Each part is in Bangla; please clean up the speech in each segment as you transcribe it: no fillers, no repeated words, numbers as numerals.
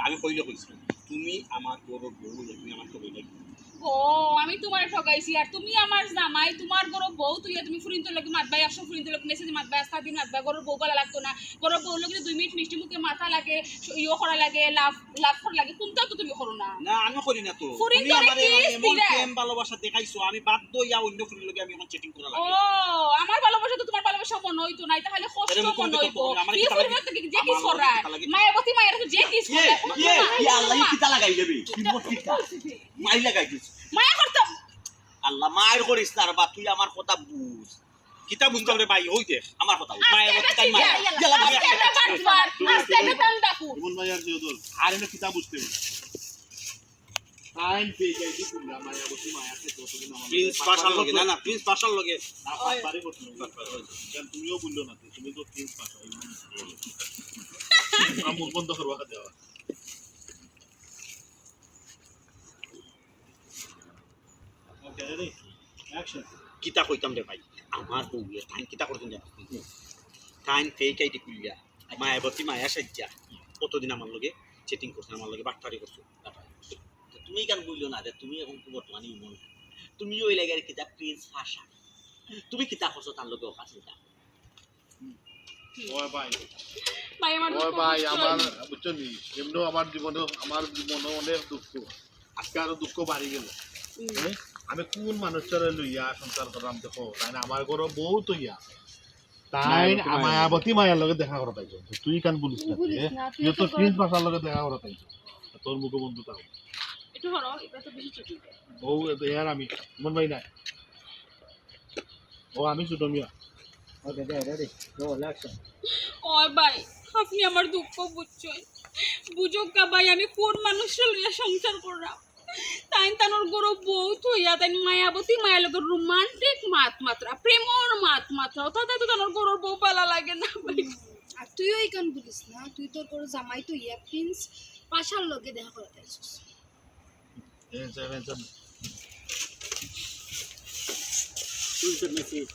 আমি কইলে কইছি তুমি আমার বড় বউ তুমি আমার তো বইলাই ও আমি তোমার ঠকাইছি আর তুমি আমার জামাই তোমার বড় বউ তুই তুমি ফুরিন তো লাগি মাতবাই আসো ফুরিন তো লাগি মেসেজ মাতবাই আসতা দিন মাতবাই বড় বউ বলা লাগতো না বড় বউ লাগি 2 মিনিট মিষ্টি মুখে মাথা লাগে ইও করা লাগে লাভ লাভ করা লাগে কোনটা তো তুমি করো না না আমি করি না তো ফুরিন তুমি তো আমারে কি এমন প্রেম ভালোবাসা দেখাইছো আমি বাধ্য হইয়া অন্য ফুরিন লগে আমি এখন চ্যাটিং করা ও লাগে আমার ভালোবাসা তো তোমার ভালোবাসা মনে হইতো না তাহলে কষ্ট মনে হইতো কি ফুরিন তো যে কি করা মায়াবতী মায়ের তো যে কি করা ইয়া আল্লাহ কিতা লাগাই দেবে কি মতিকা মাই লাগাই দিছ মায়া করতাম আল্লাহ মায়ের করিস না বা তুই আমার কথা বুঝ কিতা বুঝতাম রে ভাই হই দেখ আমার কথা মায়াবতী তাই মায়া এমন মায়ার যে ওদল আর এনে কিতা বুঝতে হবে টাইম পেয়ে যাই দি কুল্লা মায়াবতী মায়াকে যতদিন আমার প্রিন্স পাশার লগে না না প্রিন্স পাশার লগে না পারে করতে কেন তুমিও বললো না তুমি তো প্রিন্স পাশা মুখ বন্ধ করবা দেওয়া ওকে রেডি অ্যাকশন কিতা কইতাম রে ভাই আমার বউ টাইম কিতা করতেন জানো টাইম ফেক আইডি কুলিয়া মায়াবতী মায়া সাজ্জা কতদিন আমার লগে চ্যাটিং করছেন আমার লগে বাটপারি করছো তুমি কেন বললো না যে তুমি এখন বর্তমানে ইমন তুমি ওই লাগার কিতা প্রিন্স পাশা তুমি কিতা করছো তার লগে ওকা চিন্তা ওই ভাই ভাই আমার ওই ভাই আমার বুঝছো নি এমনিও আমার জীবনে অনেক দুঃখ আজকে আরো দুঃখ বাড়ি গেল আমি কোন মানুষটারে লইয়া সংসার করলাম দেখো তাই না আমার ঘরে বউ তো ইয়া তাই মায়াবতী মায়ার লগে দেখা করা পাইছো তুই কেন বলিস না তুই তো প্রিন্স পাশার লগে দেখা করা পাইছো তোর মুখে বন্ধু তাও একটু হলো এটা তো বেশি ছোট বউ ইয়ার আমি মন ভাই না ও আমি ছোট মিয়া ওকে রেডি রোল অ্যাকশন ওই ভাই আপনি আমার দুঃখ বুঝছেন বুঝো কা ভাই আমি কোন মানুষের লইয়া সংসার করলাম তাই তানোর গরো বউ থইয়া তাই মায়াবতী মায়া লগের রোমান্টিক মাত্রা প্রেমর মাত্রা অর্থাৎ তো তানোর গরোর বউ পালা লাগে না ভাই আর তুইও এই কান বলিস না তুই তোর কোনো জামাই তো ইয়া প্রিন্স পাশার লগে দেখা করে তাইছিস তুই তো মেসেজ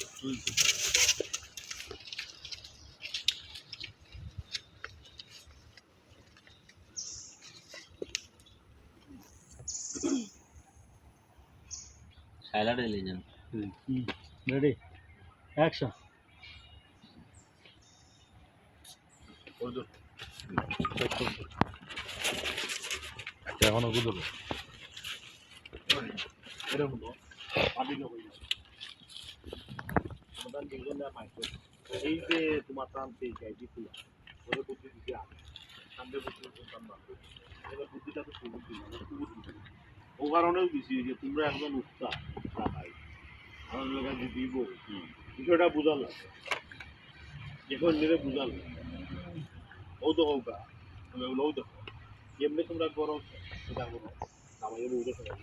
সাইলা রে লেন রেডি অ্যাকশন এখনো বুঝলো এটা হলো আদি না হইল আমাদের দুজনে মাইক এই যে তোমার প্রাণ পেয়ে যাই দিছিল ওরে বুদ্ধি দিতে আমি সামনে বুদ্ধি করতাম না এবার বুদ্ধিটা তো শুরু দিলাম ও কারণেও দিছি যে তোমরা একজন উস্তাদ ভাই আমার লোক আজ দিব বিষয়টা বুঝালো এখন মেরে বুঝালো ও তো হোক তুমি ওগুলোও দেখো এমনি তোমরা করো সেটা করো আমাদের বউটা সবাই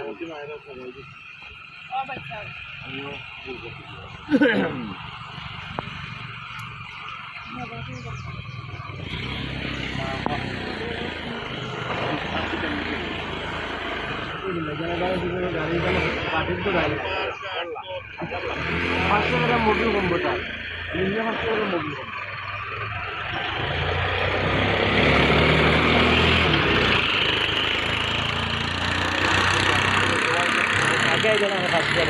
দিতে মায়েরা সবাই ও ভাই স্যার আমিও বলবো গাড়ি পাঠিয়ে তো গাড়ি 500 টাকা মোবিল কমবো তার 500 টাকা মোবিল কমবো আগে জানা है फास्ट कर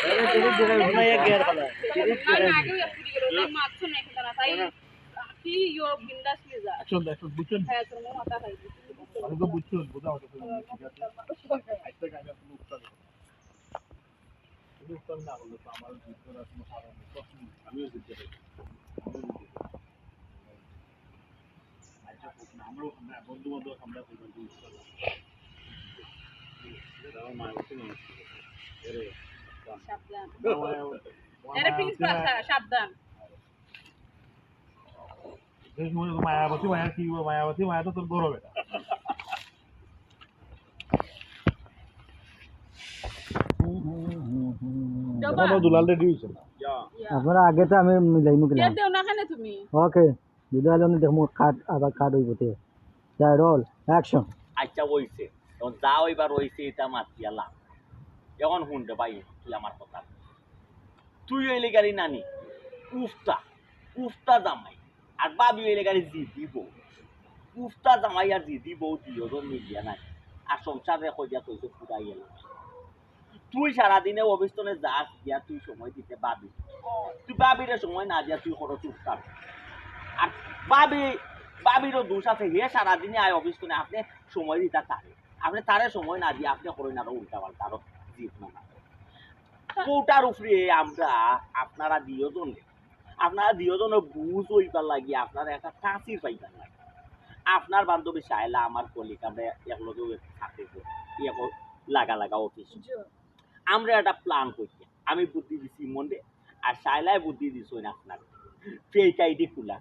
अरे तेरे जगह उठना एक गियर वाला तेरे না আগে পুরি গেল তাই মাছ নাই খেলা তাই কি ইয়ো বিন্দাস নিয়ে যা একশন বুঝছেন হ্যাঁ তোর মাথা খাই আমি তো বুঝছেন বোঝা হতো আজকে গাড়ি কোনো উত্তর তুমি উত্তর না বললে তো আমার ভিতরে কোনো কারণ নেই আমিও জিততে পারি আমরা বন্ধু বান্ধব আমরা আমার মায়ের মানুষ এরে সাবধান আরে প্লিজ বাসা সাবধান মায়াবতী মায়া কি মায়াবতী মায়া তো তোর গৌরব বা আমার দুলাল রেডি হইছে না আপনারা আগে তো আমি মিলাইমু কে কিনা দেও না কেন তুমি ওকে ভিডিও আলো দেখমু কাট আবার কাট হইব তে যাই রোল অ্যাকশন আচ্ছা হইছে এখন যা হইবার হইছে এটা মাতিয়া লাভ এখন শুনতে পাই তুই আমার কথা তুই হইলে গাড়ি নানি উফতা উফতা জামাই আর বাবি হইলে গাড়ি জিদি বউ উফতা জামাই আর জিদি বউ দুজন মিলিয়া নাই আর সংসারে কইয়া কইছে পুরাই গেল তুই সারাদিনে অবিস্তনে যাস দিয়া তুই সময় দিতে বাবি তুই বাবিরে সময় না দিয়া তুই খরচ উফতা আর বাবিরও দোষ আছে হে সারাদিনে আয় অবিস্তনে আপনি সময় দিতা তারে আপনি তারে সময় না দিয়ে আপনি করেন আরো উল্টা পাল্টা আরো জিত না কোটার উপরে আমরা আপনারা দিওজনে বুঝ হইবার লাগি আপনারা একটা কাঁচির পাইবার লাগে আপনার বান্ধবী সাইলা আমার কলিগ আমরা একলগে থাকে লাগা লাগা অফিস আমরা একটা প্ল্যান করছি আমি বুদ্ধি দিছি মনে আর সাইলায় বুদ্ধি দিছ না আপনার ফেক আইডি খোলা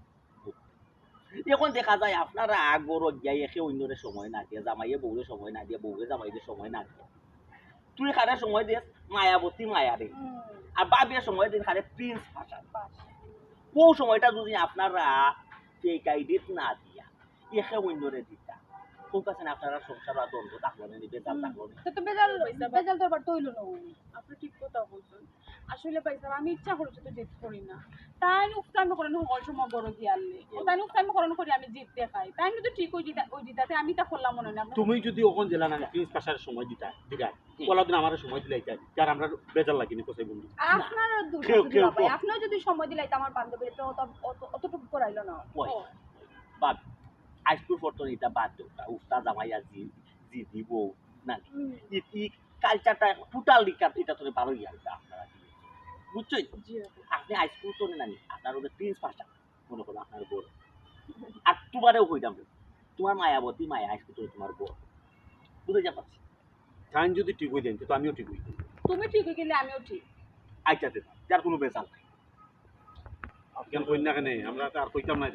এখন দেখা যায় আপনারা বড় গিয়ে একে অন্যরে সময় না দিয়ে জামাইয়ে বউরে সময় না দিয়ে বউরে জামাইদের সময় না দিয়ে তুই খারে সময় দিস মায়াবতী মায়ারে আর বাবিয়া সময় দিন খারে প্রিন্স ভাষা কোন সময়টা যদি আপনারা ফেক আইডিত না দিয়া একে অন্যরে দিতা কোন কাছে আপনারা সংসার আর দ্বন্দ্ব থাকলো না বেজাল থাকলো না তো বেজাল বেজাল তো আবার তৈল না আপনি ঠিক কথা বলছেন আসলে পাইছে আমি ইচ্ছা করছি তো জিত করি না তাই উফতামি করেন হল সময় বড় গিয়ালে তাই উফতামি করেন করি আমি জিততে খাই তাই তো ঠিক ওই জিতাতে আমি তা করলাম মনে না তুমি যদি ওখান জেলা না প্রিন্স পাশার সময় দিতা বলা দিন আমার সময় দিলাই যায় যার আমরা বেজার লাগিনি কোথায় বন্ধু আপনার দোষ কেউ আছে কেউ ভাই আপনিও যদি সময় দিলাইতে আমার বান্ধবীর তো অতটুকু করাইলো না ওই বাদ আজকুর ফটো এটা বাদ দেও উস্তা জামাই আর জি দিব না ই কালচারটা টোটাল দিকার এটা তো ভালো ইয়ালটা আপনারা বুঝছেন আপনি আইসক্রিম তো নানি আপনার ওদের প্রিন্স ভাষা মনে করো আপনার বোর আর তোমারও কইতাম তোমার মায়াবতী মায়া আইসক্রিম তো তোমার বোর বুঝে যা পাচ্ছি টাইম যদি ঠিক হয়ে দেন তো আমিও ঠিক হই তুমি ঠিক হয়ে গেলে আমিও ঠিক আইটাতে যার কোনো বেজাল নাই কেন কই না কেন আমরা তো আর কইতাম না